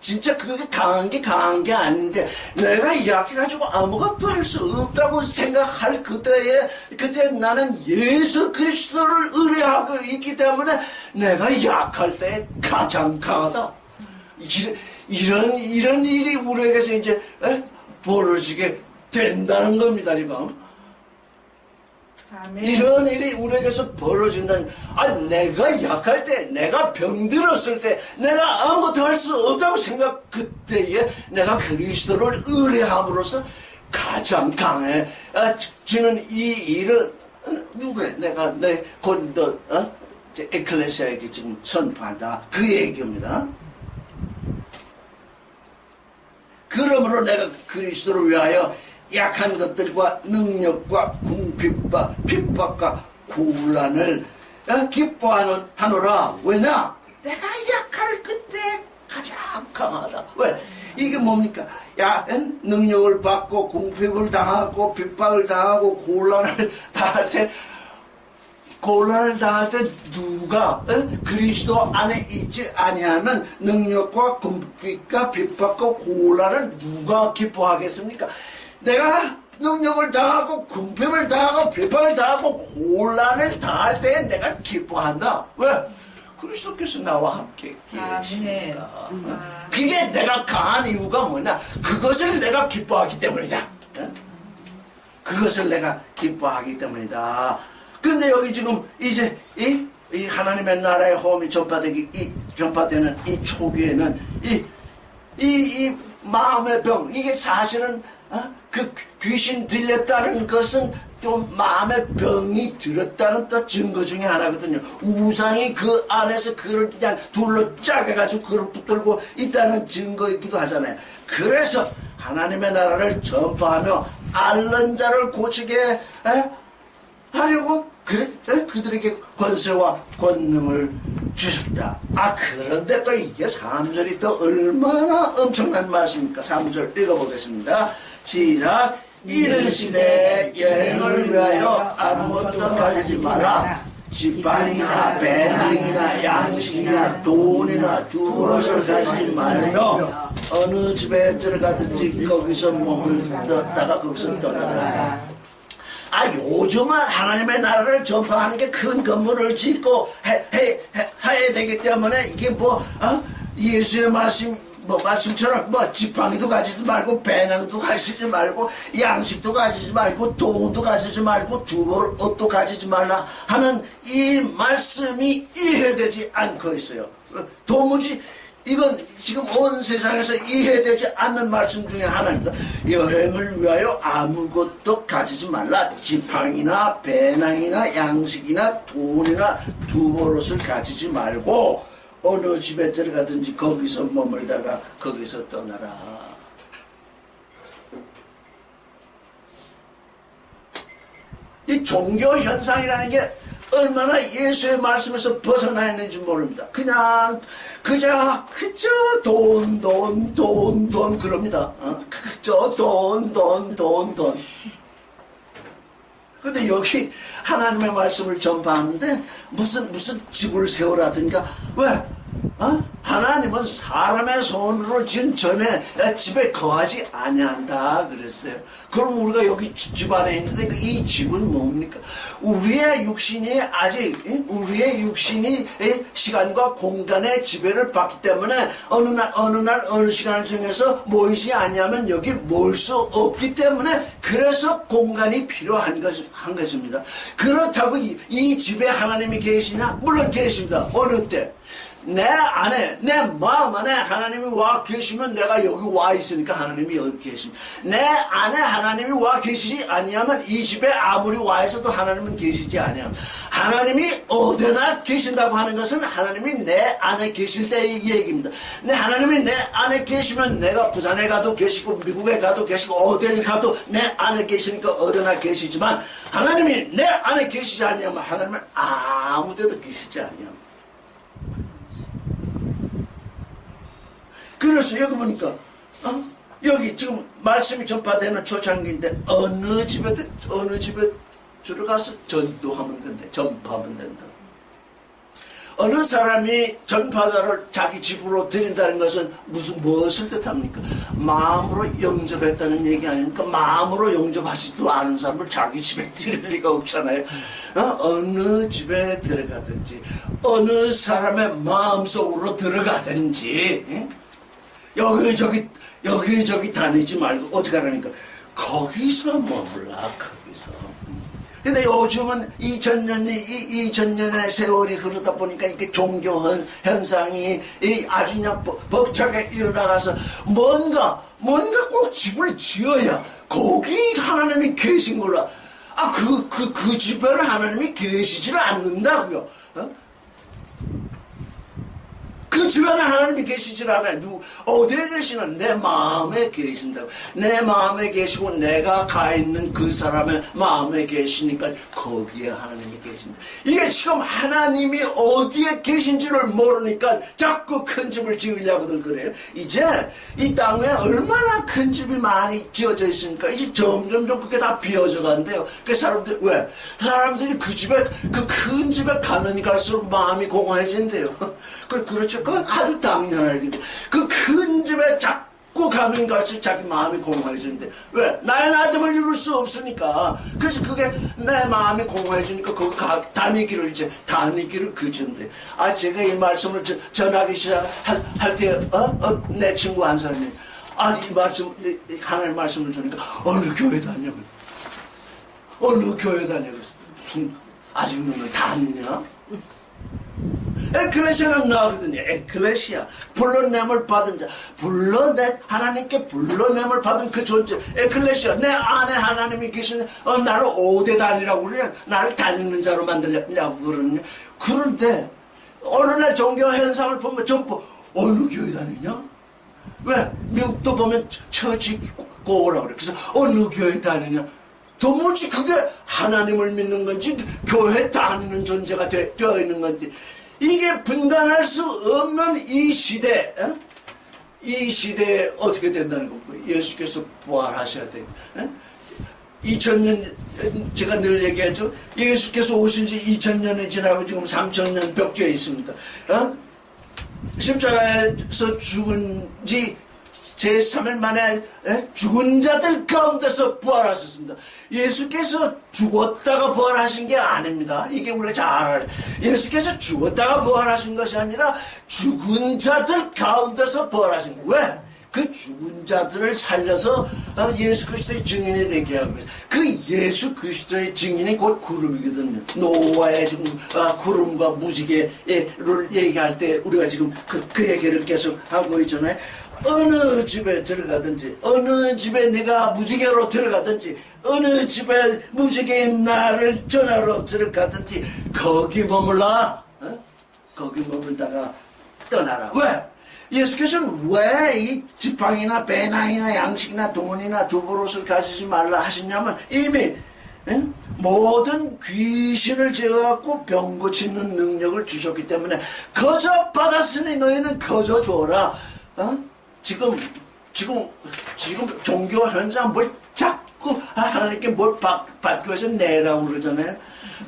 진짜 그게 강한 게 아닌데, 내가 약해가지고 아무것도 할 수 없다고 생각할 그때 나는 예수 그리스도를 의뢰하고 있기 때문에 내가 약할 때 가장 강하다. 이런 일이 우리에게서 이제 벌어지게 된다는 겁니다, 지금. 이런 일이 우리에게서 벌어진다니. 아니, 내가 약할 때, 내가 병들었을 때, 내가 아무것도 할 수 없다고 생각, 그때에 내가 그리스도를 의뢰함으로써 가장 강해지는 이 일은 누구야? 내가 내 고린도 에클레시아에게 지금 선포한다. 그 얘기입니다. 그러므로 내가 그리스도를 위하여 약한 것들과 능력과 궁핍과 핍박과 곤란을 기뻐하노라. 왜냐? 내가 약할 그때 가장 강하다. 왜? 이게 뭡니까? 능력을 받고 궁핍을 당하고 핍박을 당하고 곤란을 당할 때 누가 그리스도 안에 있지 아니하면 능력과 궁핍과 핍박과 곤란을 누가 기뻐하겠습니까? 내가 능력을 당하고 궁핍을 당하고 핍박을 당하고 곤란을 당할 때 내가 기뻐한다. 왜? 그리스도께서 나와 함께 계시니까. 그게 내가 강한 이유가 뭐냐? 그것을 내가 기뻐하기 때문이다. 그것을 내가 기뻐하기 때문이다. 근데 여기 지금 이제 이 하나님의 나라의 호흡이 전파되는 이 초기에는 이 마음의 병, 이게 사실은 그 귀신 들렸다는 것은 또 마음의 병이 들었다는 또 증거 중에 하나거든요. 우상이 그 안에서 그를 그냥 둘러 짜게가지고 그를 붙들고 있다는 증거이기도 하잖아요. 그래서 하나님의 나라를 전파하며 앓는 자를 고치게 하려고 그들에게 권세와 권능을 주셨다. 그런데 또 이게 3절이 또 얼마나 엄청난 말씀입니까? 3절 읽어보겠습니다. 시작. 이르시되 여행을 위하여 아무것도 가지지 마라. 지팡이나 배낭이나 양식이나 돈이나 주옷을 가지지 말며 어느 집에 들어가든지 거기서 몸을 떴다가 거기서 떠나라. 요즘은 하나님의 나라를 전파하는 게 큰 건물을 짓고 해야 되기 때문에 이게 예수의 말씀처럼 지팡이도 가지지 말고 배낭도 가지지 말고 양식도 가지지 말고 돈도 가지지 말고 두벌 옷도 가지지 말라 하는 이 말씀이 이해되지 않고 있어요. 도무지 이건 지금 온 세상에서 이해되지 않는 말씀 중에 하나입니다. 여행을 위하여 아무것도 가지지 말라. 지팡이나 배낭이나 양식이나 돈이나 두벌옷을 가지지 말고 어느 집에 들어가든지 거기서 머물다가 거기서 떠나라. 이 종교 현상이라는 게 얼마나 예수의 말씀에서 벗어나 있는지 모릅니다. 그저 돈 그럽니다. 그저 돈. 근데 여기 하나님의 말씀을 전파하는데 무슨 집을 세우라든가 왜? 하나님은 사람의 손으로 지은 전에 집에 거하지 아니한다 그랬어요. 그럼 우리가 여기 집 안에 있는데 이 집은 뭡니까? 우리의 육신이 시간과 공간의 지배를 받기 때문에 어느 날 어느 시간을 정해서 모이지 아니하면 여기 모일 수 없기 때문에 그래서 공간이 필요한 것입니다. 그렇다고 이 집에 하나님이 계시냐? 물론 계십니다. 어느 때? 내 안에, 내 마음 안에 하나님이 와 계시면 내가 여기 와 있으니까 하나님이 여기 계십니다. 내 안에 하나님이 와 계시지 아니하면 이 집에 아무리 와 있어도 하나님은 계시지 아니합니다. 하나님이 어디나 계신다고 하는 것은 하나님이 내 안에 계실 때의 얘기입니다. 하나님이 내 안에 계시면 내가 부산에 가도 계시고 미국에 가도 계시고 어딜 가도 내 안에 계시니까 어디나 계시지만 하나님이 내 안에 계시지 아니하면 하나님은 아무 데도 계시지 아니합니다. 그래서 여기 보니까 여기 지금 말씀이 전파되는 초창기인데 어느 집에 들어가서 전도하면 된다. 전파하면 된다. 어느 사람이 전파자를 자기 집으로 들인다는 것은 무엇을 뜻합니까? 마음으로 영접했다는 얘기 아닙니까? 마음으로 영접하지도 않은 사람을 자기 집에 들일 리가 없잖아요. 어느 집에 들어가든지 어느 사람의 마음속으로 들어가든지 여기저기 다니지 말고 어떻게 하라니까? 거기서 머물라. 거기서 근데 요즘은 2000년의 세월이 흐르다 보니까 이렇게 종교 현상이 아주 그냥 벅차게 일어나가서 뭔가 꼭 집을 지어야 거기 하나님이 계신 걸로. 그 집에는 하나님이 계시지를 않는다고요. 그 집에는 하나님이 계시질 않아요. 어디에 계시는? 내 마음에 계신다고. 내 마음에 계시고 내가 가 있는 그 사람의 마음에 계시니까 거기에 하나님이 계신다. 이게 지금 하나님이 어디에 계신지를 모르니까 자꾸 큰 집을 지으려고들 그래요. 이제 이 땅에 얼마나 큰 집이 많이 지어져 있으니까 이제 점점 그게 다 비어져 간대요. 그 사람들 왜? 사람들이 그 집에 그 큰 집에 가면 갈수록 마음이 공허해진대요. 그렇죠. 그건 아주 당연한 일인데 그 큰 집에 자꾸 가면 갈수록 자기 마음이 공허해지는데 왜? 나의 나됨을 이룰 수 없으니까. 그래서 그게 내 마음이 공허해지니까 거기 다니기를 그치는데 제가 이 말씀을 전하기 시작할 때 내 친구 한 사람이 이 말씀 하나님 말씀을 전하니까 어느 교회 다녀? 어느 교회 다녀? 아직 너는 다니냐? 에클레시아는 나오거든요. 에클레시아 불러냄을 받은 자, 하나님께 불러냄을 받은 그 존재. 에클레시아 내 안에 하나님이 계시는 나를 오대 다니라고 그러냐? 나를 다니는 자로 만들려고 그러냐? 그런데 어느 날 종교 현상을 보면 전부 어느 교회 다니냐? 왜? 미국도 보면 처치 고오라고 그래. 그래서 어느 교회 다니냐? 도무지 그게 하나님을 믿는 건지 교회 다니는 존재가 되어 있는 건지 이게 분간할 수 없는 이 시대에 어떻게 된다는 거고 예수께서 부활하셔야 돼요. 2000년 제가 늘 얘기하죠. 예수께서 오신 지 2000년이 지나고 지금 3000년 벽주에 있습니다. 십자가에서 죽은 지 제3일 만에 죽은 자들 가운데서 부활하셨습니다. 예수께서 죽었다가 부활하신 게 아닙니다. 이게 우리가 잘 알아요. 예수께서 죽었다가 부활하신 것이 아니라 죽은 자들 가운데서 부활하신 거예요. 왜? 그 죽은 자들을 살려서 예수 그리스도의 증인이 되게 하고 있어요. 그 예수 그리스도의 증인이 곧 구름이거든요. 노아의 지금 구름과 무지개를 얘기할 때 우리가 지금 그 얘기를 계속 하고 있잖아요. 어느 집에 들어가든지 어느 집에 내가 무지개로 들어가든지 어느 집에 무지개인 나를 전하러 들어가든지 거기 머물라. 거기 머물다가 떠나라. 왜? 예수께서는 왜 이 지팡이나 배낭이나 양식이나 돈이나 두부롯을 가지지 말라 하시냐면 이미 모든 귀신을 제어하고 병 고치는 능력을 주셨기 때문에 거저 받았으니 너희는 거저 줘라. 지금 종교 현상 뭘 자꾸 하나님께 뭘 받기 위해서 내라고 그러잖아요.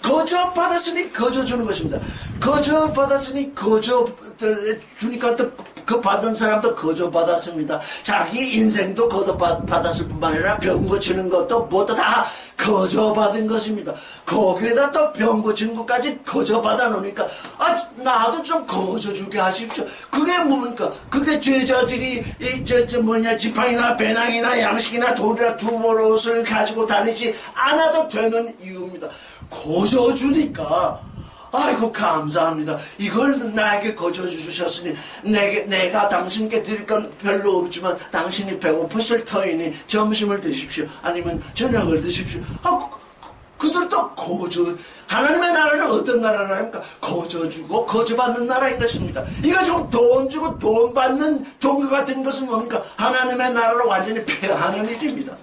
거저 받았으니 거저 주는 것입니다. 거저 받았으니 거저 주니까 또 그 받은 사람도 거저 받았습니다. 자기 인생도 거저 받았을 뿐만 아니라 병 고치는 것도 모두 다 거저 받은 것입니다. 거기에다 또 병 고치는 것까지 거저 받아 놓으니까 나도 좀 거저 주게 하십시오. 그게 뭡니까? 그게 제자들이 지팡이나 배낭이나 양식이나 돈이나 두보롯을 가지고 다니지 않아도 되는 이유입니다. 거저 주니까 아이고 감사합니다. 이걸 나에게 거저 주셨으니 내가 당신께 드릴 건 별로 없지만 당신이 배고프실 터이니 점심을 드십시오. 아니면 저녁을 드십시오. 그들도 거저. 하나님의 나라는 어떤 나라라니까? 거저 주고 거저 받는 나라인 것입니다. 이거 지금 돈 주고 돈 받는 종교 같은 것은 뭡니까? 하나님의 나라를 완전히 폐하는 일입니다.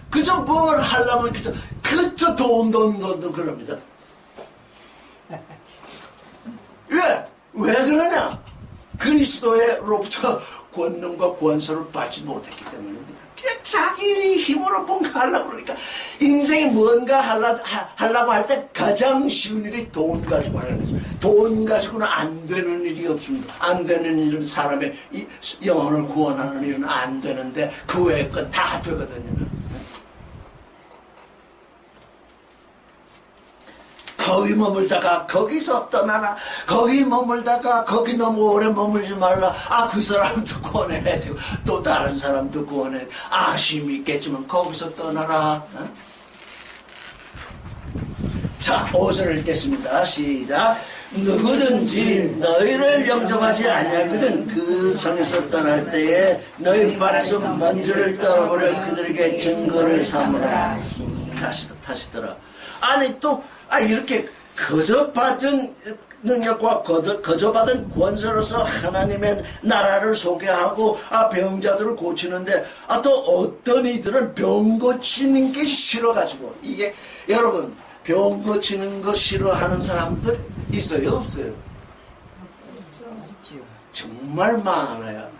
그저 뭘 하려면 그저 돈 그럽니다. 왜 그러냐? 그리스도로부터 권능과 권세를 받지 못했기 때문입니다. 그냥 자기 힘으로 뭔가 하려고 그러니까 인생에 뭔가 하려고 할 때 가장 쉬운 일이 돈 가지고 하는 거죠. 돈 가지고는 안 되는 일이 없습니다. 안 되는 일은 사람의 영혼을 구원하는 일은 안 되는데 그 외의 건 다 되거든요. 거기 머물다가 거기서 떠나라. 거기 머물다가 거기 너무 오래 머물지 말라. 아, 그 사람도 구원해야 되고 또 다른 사람도 구원해야 되고 아쉬움이 있겠지만 거기서 떠나라. 자, 5절을 읽겠습니다. 시작. 누구든지 너희를 영접하지 아니하거든 그 성에서 떠날 때에 너희 발에서 먼지를 떨어버려 그들에게 증거를 삼으라 하시더라. 아니 또 이렇게 거저받은 능력과 거저받은 권세로서 하나님의 나라를 소개하고 병자들을 고치는데 또 어떤 이들은 병 고치는 게 싫어가지고 이게 여러분 병 고치는 거 싫어하는 사람들 있어요 없어요? 정말 많아요.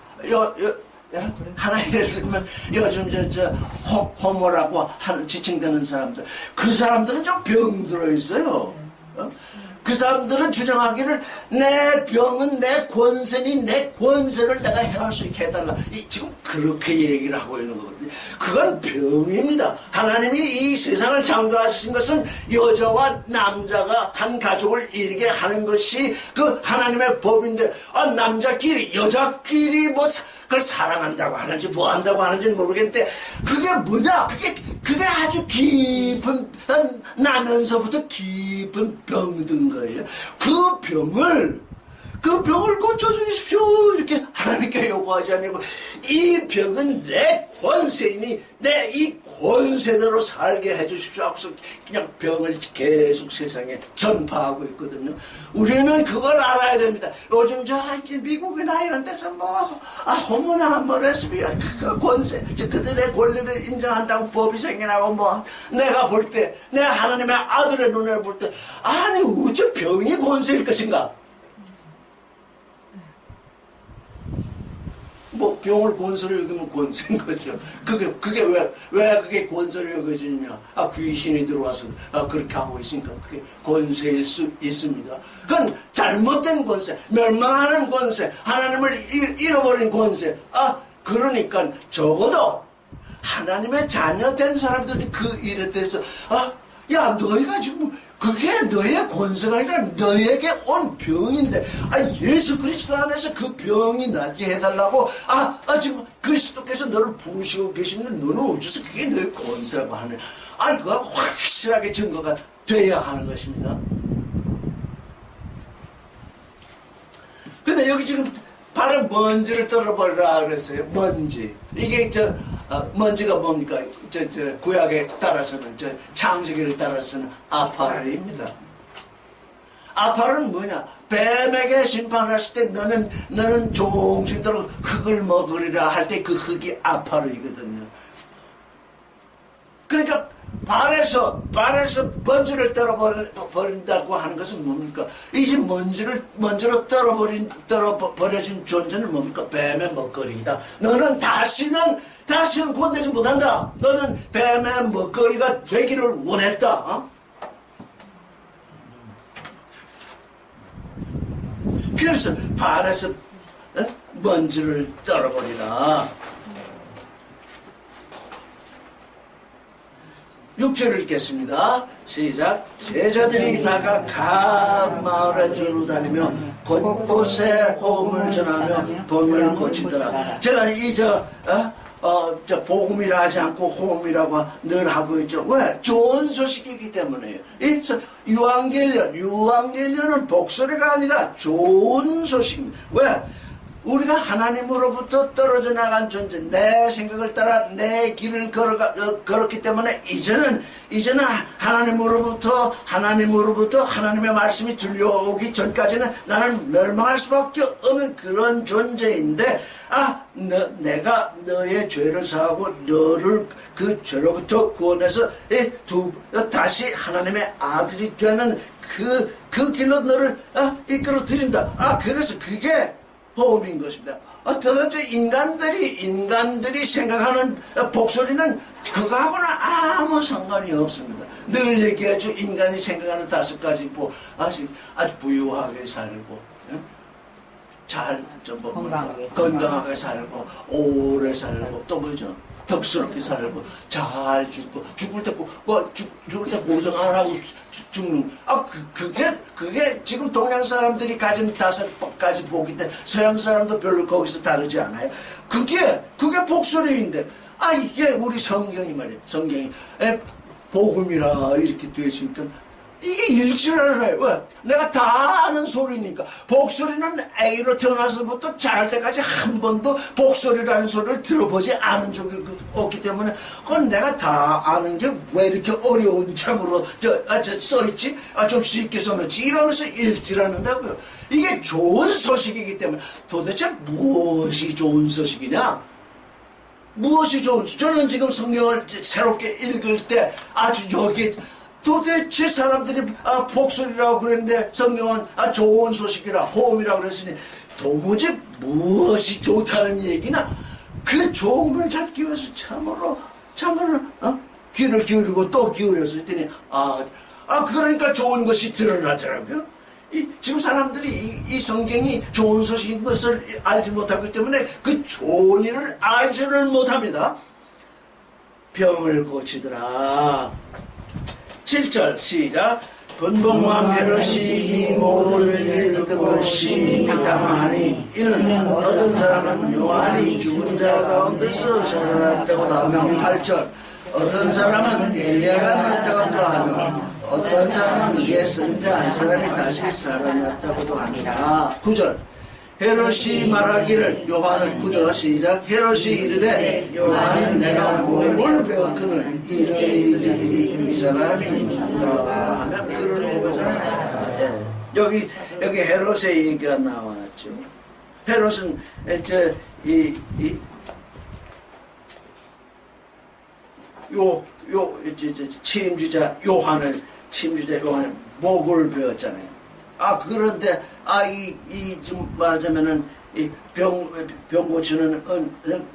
하나 예를 들면 요즘 호모라고 지칭되는 사람들 그 사람들은 좀 병들어 있어요. 그 사람들은 주장하기를 내 병은 내 권세니 내 권세를 내가 행할 수 있게 해달라. 지금 그렇게 얘기를 하고 있는 거거든요. 그건 병입니다. 하나님이 이 세상을 창조하신 것은 여자와 남자가 한 가족을 이루게 하는 것이 그 하나님의 법인데 남자끼리 여자끼리 뭐 그걸 사랑한다고 하는지 뭐 한다고 하는지는 모르겠는데 그게 뭐냐? 그게 아주 깊은 나면서부터 깊은 병든 거예요. 그 병을 고쳐주십시오 이렇게 하나님께 요구하지 않고 이 병은 내 권세이니 내 이 권세대로 살게 해주십시오 하고서 그냥 병을 계속 세상에 전파하고 있거든요. 우리는 그걸 알아야 됩니다. 요즘 미국이나 이런 데서 호모나 레스비언 권세 그들의 권리를 인정한다고 법이 생겨나고 내가 볼 때 내 하나님의 아들의 눈에 볼 때 아니 어째 병이 권세일 것인가? 병을 권세로 여기면 권세인 거죠. 그게 왜 그게 권세로 여겨지냐? 귀신이 들어와서 그렇게 하고 있으니까 그게 권세일 수 있습니다. 그건 잘못된 권세, 멸망하는 권세, 하나님을 잃어버린 권세. 그러니까 적어도 하나님의 자녀된 사람들이 그 일에 대해서 야 너희가 지금 그게 너의 권세가 아니라 너에게 온 병인데 예수 그리스도 안에서 그 병이 낫게 해달라고 지금 그리스도께서 너를 부으시고 계시는데 너는 어째서 그게 너의 권세라고 하는 그거 확실하게 증거가 돼야 하는 것입니다. 근데 여기 지금 발은 먼지를 떨어버리라 그랬어요. 먼지. 이게 먼지가 뭡니까? 구약에 따라서는, 창세기를 따라서는 아파르입니다. 아파르는 뭐냐? 뱀에게 심판하실 때 너는 종신대로 흙을 먹으리라 할 때 그 흙이 아파르이거든요. 그러니까 발에서 먼지를 떨어버린다고 하는 것은 뭡니까? 이제 먼지로 떨어버려진 존재는 뭡니까? 뱀의 먹거리이다. 너는 다시는 구원되지 못한다. 너는 뱀의 먹거리가 되기를 원했다. 그래서 발에서 먼지를 떨어버리라. 6절을 읽겠습니다. 시작. 제자들이 나가 각 마을에 줄로 다니며 곳곳에 복음을 전하며 병을 고치더라. 제가 복음이라 하지 않고 호음이라고 늘 하고 있죠. 왜? 좋은 소식이기 때문에요. 유앙겔리온은 복소리가 아니라 좋은 소식입니다. 왜? 우리가 하나님으로부터 떨어져 나간 존재, 내 생각을 따라 내 길을 걸었기 때문에 이제는 하나님으로부터 하나님의 말씀이 들려오기 전까지는 나는 멸망할 수밖에 없는 그런 존재인데, 내가 너의 죄를 사하고 너를 그 죄로부터 구원해서 다시 하나님의 아들이 되는 그 길로 너를 이끌어 드린다. 그래서 그게 호흡인 것입니다. 도대체 인간들이 생각하는 복소리는 그거하고는 아무 상관이 없습니다. 늘 얘기하죠. 인간이 생각하는 5가지 아주 부유하게 살고 건강하게 살고 오래 살고 또 뭐죠? 덕스럽게 살고 잘 죽고 죽을 때 고생 안 하고 죽는 그게 지금 동양 사람들이 가진 5가지 복이 때 서양 사람도 별로 거기서 다르지 않아요. 그게 복설인데 이게 우리 성경이 말이에요. 성경이 복음이라 이렇게 되어 있으니까 이게 일치를 왜? 내가 다 아는 소리니까. 복소리는 A로 태어나서부터 자랄 때까지 한 번도 복소리라는 소리를 들어보지 않은 적이 없기 때문에 그건 내가 다 아는 게 왜 이렇게 어려운 참으로 써있지? 좀 쉽게 써놓지? 이러면서 일치를 한다고요. 이게 좋은 소식이기 때문에 도대체 무엇이 좋은 소식이냐? 무엇이 좋은지. 저는 지금 성경을 새롭게 읽을 때 아주 여기에 도대체 사람들이 복술이라고 그랬는데 성경은 좋은 소식이라 호흡이라고 그랬으니 도무지 무엇이 좋다는 얘기나 그 좋은 걸 찾기 위해서 참으로 귀를 기울이고 또 기울여서 했더니 그러니까 좋은 것이 드러나더라고요. 지금 사람들이 이 성경이 좋은 소식인 것을 알지 못하기 때문에 그 좋은 일을 알지를 못합니다. 병을 고치더라. 7절 시작. 분봉왕 헤롯이 이 모든 일을 듣는 것이 다마니 이는 어떤 사람은 요한이 죽은 자 가운데서 살아났다고 하며 8절 어떤 사람은 엘리야가 났다고도 하며 어떤 사람은 옛 선자 한 사람이 다시 살아났다고도 합니다. 9절 헤롯이 말하기를 요한은 9절 시작 헤롯이 이르되 요한은 내가 뭘 배웠거늘 이런 일이 이 사람이 누구라 하면 그를 보고자 여기 헤롯의 얘기가 나왔죠. 헤롯은 침주자 요한을 목을 베었잖아요. 그런데 좀 말하자면은 이 병 고치는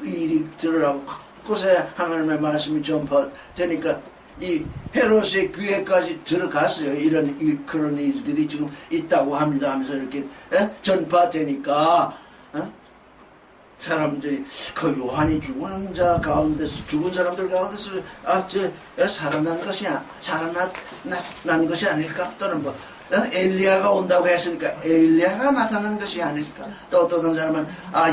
일이 들으라고 그곳에 하나님의 말씀이 전파되니까 이 헤롯의 귀에까지 들어갔어요. 그런 일들이 지금 있다고 합니다 하면서 이렇게 전파되니까 사람들이 그 요한이 죽은 자 가운데서 죽은 사람들 가운데서 살아난 것이 아닐까 또는 뭐 엘리야가 온다고 했으니까 엘리야가 나타나는 것이 아닐까 또 어떤 사람은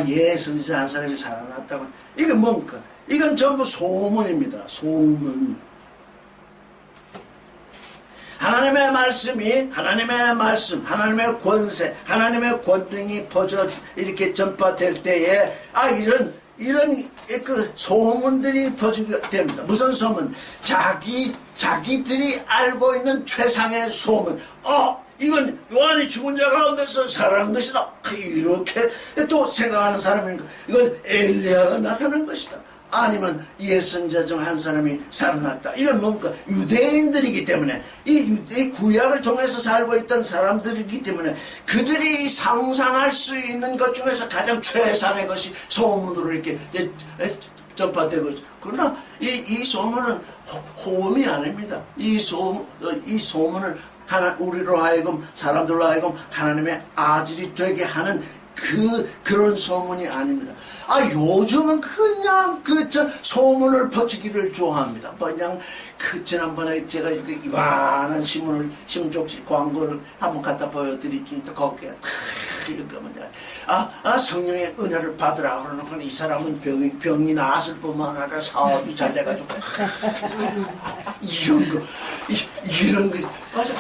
예 선지자 한 사람이 살아났다고 이게 뭡니까? 이건 전부 소문입니다. 소문. 하나님의 말씀이 하나님의 권세 하나님의 권능이 퍼져 이렇게 전파될 때에 이런 그 소문들이 퍼지게 됩니다. 무슨 소문? 자기들이 알고 있는 최상의 소문. 이건 요한이 죽은 자 가운데서 살아난 것이다. 이렇게 또 생각하는 사람이니까 이건 엘리야가 나타난 것이다. 아니면 예선자 중 한 사람이 살아났다. 이건 뭡니까? 유대인들이기 때문에 이 구약을 통해서 살고 있던 사람들이기 때문에 그들이 상상할 수 있는 것 중에서 가장 최상의 것이 소문으로 이렇게 전파되고 있죠. 그러나 이 소문은 호음이 아닙니다. 이 소문을 우리로 하여금 사람들로 하여금 하나님의 아들이 되게 하는 그런 소문이 아닙니다. 요즘은 그냥 소문을 퍼뜨기를 좋아합니다. 그냥 지난번에 제가 이만한 신문쪽지 광고를 한번 갖다 보여드리니까 거기에 성령의 은혜를 받으라 그러는 건 이 사람은 병이 나았을 뿐만 아니라 사업이 잘 돼가지고 이런 거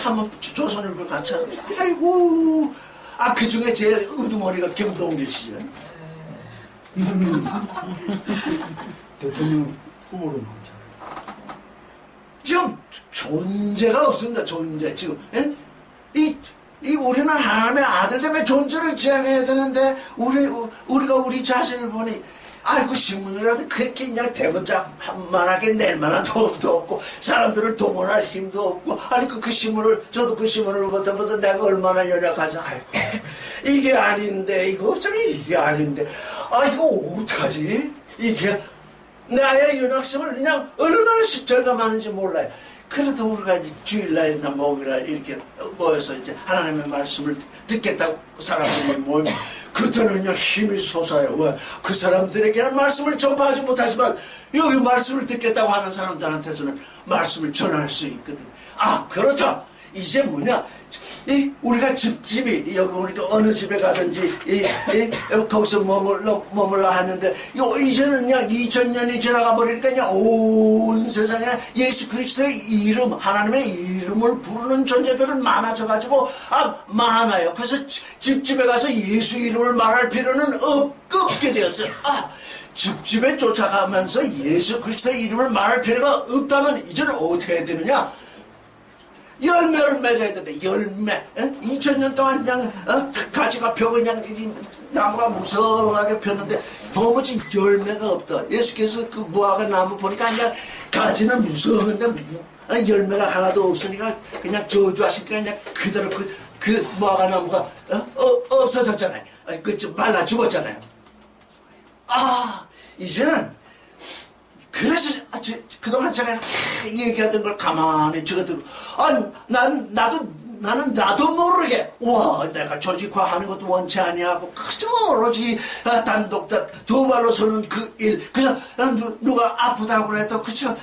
한번 조선일보 같이 하는데 아이고 그 중에 제일 우두머리가 김동길 씨요. 대통령 후보로 나오잖아요. 지금 존재가 없습니다. 존재 지금 우리는 하나님의 아들 때문에 존재를 지향해야 되는데 우리가 우리 자신을 보니 그 신문이라도 그렇게 그냥 대문짝만하게 낼 만한 돈도 없고 사람들을 동원할 힘도 없고 그 신문을 저도 그 신문을 보다 내가 얼마나 연약하자 이게 아닌데 이거 어떡하지 이게 나의 연약성을 그냥 얼마나 절감하는지 몰라요. 그래도 우리가 주일날이나 목요일날 이렇게 모여서 이제 하나님의 말씀을 듣겠다고 사람들이 모이면 그때는요 힘이 솟아요. 왜? 그 사람들에게는 말씀을 전파하지 못하지만 여기 말씀을 듣겠다고 하는 사람들한테서는 말씀을 전할 수 있거든. 아 그렇다. 이제 뭐냐, 우리가 집이 여기 우리가 어느 집에 가든지 거기서 머물러 하는데 이제는 그냥 2000년이 지나가 버리니까 그냥 온 세상에 예수 그리스도의 이름, 하나님의 이름을 부르는 존재들은 많아져 가지고 많아요. 그래서 집집에 가서 예수 이름을 말할 필요는 없게 되었어요. 집집에 쫓아가면서 예수 그리스도의 이름을 말할 필요가 없다면 이제는 어떻게 해야 되느냐? 열매를 맺어야 되는데 열매. 2000년 동안 그냥 가지가 펴고 그냥 나무가 무성하게 폈는데 도무지 열매가 없다. 예수께서 그 무화과 나무 보니까 그냥 가지는 무성한데 열매가 하나도 없으니까 그냥 저주하시니까 그냥 그대로 그 무화과 나무가 없어졌잖아요. 말라 죽었잖아요. 이제는 그래서 그동안 제가 얘기하던 걸 가만히 적어두고 나도 모르게 내가 조직화하는 것도 원치 아니하고 그저 오로지 단독 두 발로 서는 그 일, 그래서 누가 아프다고 그래도 그저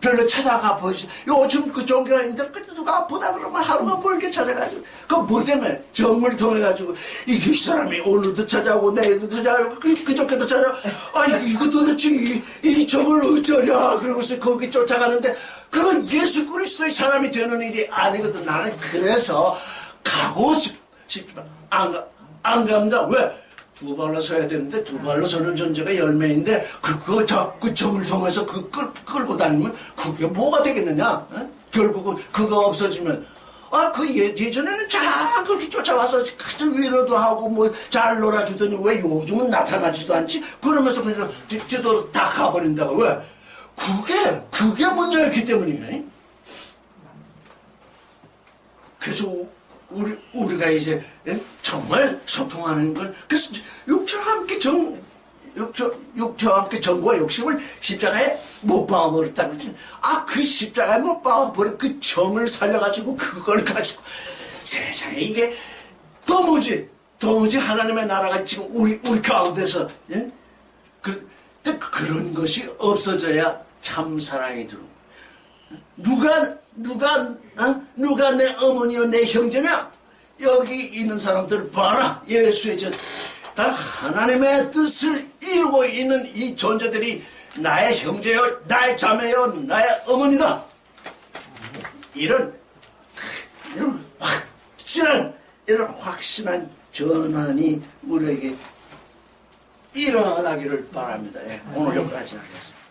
별로 찾아가 보이지. 요즘 그 종교인들 누가 아프다 그러면 하루가 멀게 찾아가지고 그 뭐 때문에 정을 통해 가지고 이 사람이 오늘도 찾아오고 내일도 찾아오고 그저께도 찾아오고 이거 도대체 이 정을 어쩌냐 그러고서 거기 쫓아가는데 그건 예수 그리스도의 사람이 되는 일이 아니거든. 나는 그래서 가고 싶지만 안 갑니다. 왜? 두 발로 서야 되는데 두 발로 서는 존재가 열매인데 그거 자꾸 정을 통해서 끌고 다니면 그게 뭐가 되겠느냐? 결국은 그거 없어지면 예전에는 잘 그렇게 쫓아와서 그저 위로도 하고 뭐 잘 놀아주더니 왜 요즘은 나타나지도 않지? 그러면서 그냥 뒤로 다 가버린다고. 왜? 그게 문제였기 때문이네. 그래서 우리가 이제 정말 소통하는 건 그래서 육체와 함께 육체와 함께 정과 욕심을 십자가에 못 박아버렸다 그러지. 그 십자가에 못 박아버린 그 정을 살려가지고 그걸 가지고 세상에 이게 도무지 하나님의 나라가 지금 우리 가운데서 그런 것이 없어져야 참 사랑이 들어오고. 누가 내 어머니요 내 형제냐? 여기 있는 사람들 봐라. 예수의 하나님의 뜻을 이루고 있는 이 존재들이 나의 형제요, 나의 자매요, 나의 어머니다. 이런 확신한 전환이 우리에게 일어나기를 바랍니다. 오늘 여기까지 하겠습니다.